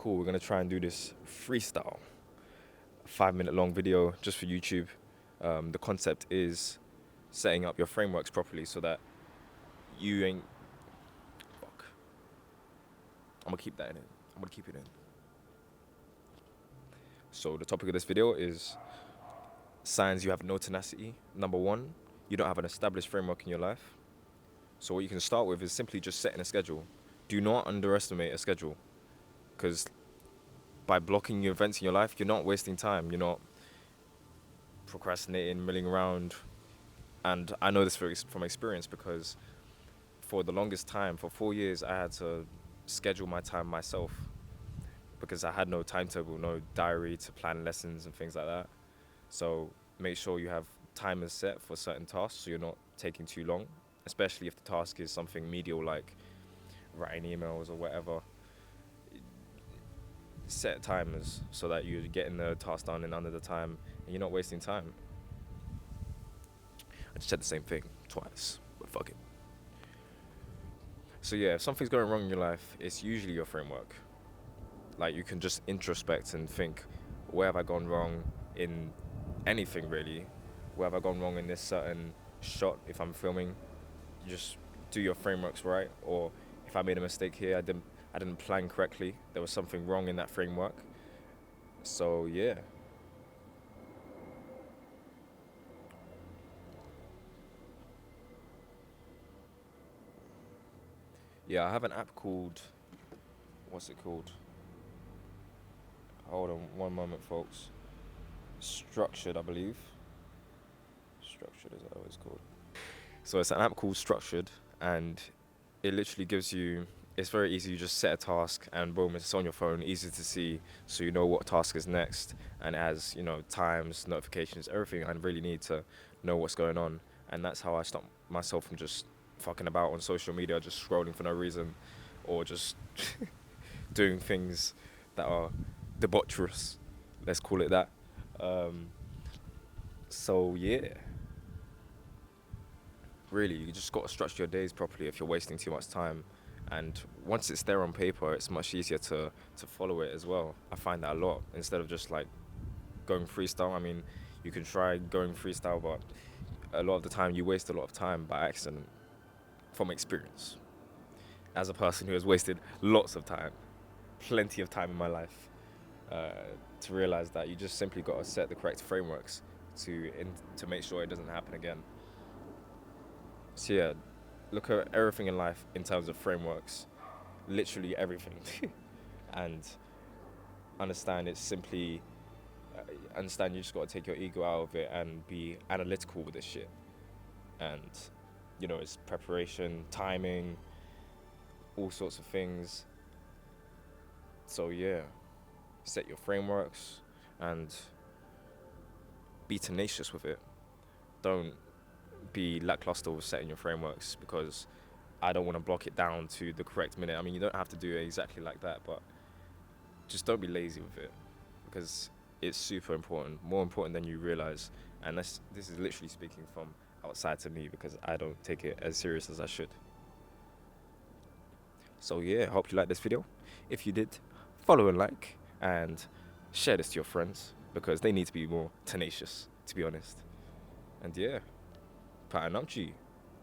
cool. We're going to try and do this freestyle. A 5-minute long video just for YouTube. The concept is setting up your frameworks properly so that you ain't... Fuck. I'm going to keep that in it. I'm going to keep it in. So the topic of this video is signs you have no tenacity. Number one, you don't have an established framework in your life. So what you can start with is simply just setting a schedule. Do not underestimate a schedule, because by blocking your events in your life, you're not wasting time. You're not procrastinating, milling around. And I know this from experience, because for the longest time, for 4 years, I had to schedule my time myself because I had no timetable, no diary to plan lessons and things like that. So make sure you have timers set for certain tasks so you're not taking too long, especially if the task is something medial like writing emails or whatever. Set timers so that you're getting the task done in under the time and you're not wasting time. I just said the same thing twice, but fuck it. So yeah, if something's going wrong in your life, it's usually your framework. Like, you can just introspect and think, where have I gone wrong in anything really? Where have I gone wrong in this certain shot if I'm filming? You just do your frameworks right. Or if I made a mistake here, I didn't plan correctly, there was something wrong in that framework. So yeah. Yeah, I have an app called, what's it called? Hold on one moment, folks. Structured, I believe. Structured, is that what it's called? So it's an app called Structured, and it literally gives you, it's very easy. You just set a task and boom, it's on your phone, easy to see, so you know what task is next, and as you know, times, notifications, everything I really need to know what's going on. And that's how I stop myself from just fucking about on social media, just scrolling for no reason, or just doing things that are debaucherous, let's call it that. So yeah, really, you just got to structure your days properly if you're wasting too much time. And once it's there on paper, it's much easier to follow it as well. I find that a lot, instead of just like going freestyle. I mean, you can try going freestyle, but a lot of the time you waste a lot of time by accident, from experience. As a person who has wasted lots of time, plenty of time in my life, to realize that you just simply got to set the correct frameworks to make sure it doesn't happen again. So yeah, look at everything in life in terms of frameworks, literally everything, and understand it's simply, understand you just got to take your ego out of it and be analytical with this shit. And you know, it's preparation, timing, all sorts of things. So yeah, set your frameworks and be tenacious with it. Don't be lackluster with setting your frameworks, because I don't want to block it down to the correct minute. I mean, you don't have to do it exactly like that, but just don't be lazy with it, because it's super important, more important than you realize. And this is literally speaking from outside to me, because I don't take it as serious as I should. So yeah, I hope you liked this video. If you did, follow and like, and share this to your friends, because they need to be more tenacious, to be honest. And yeah, pattern out, G.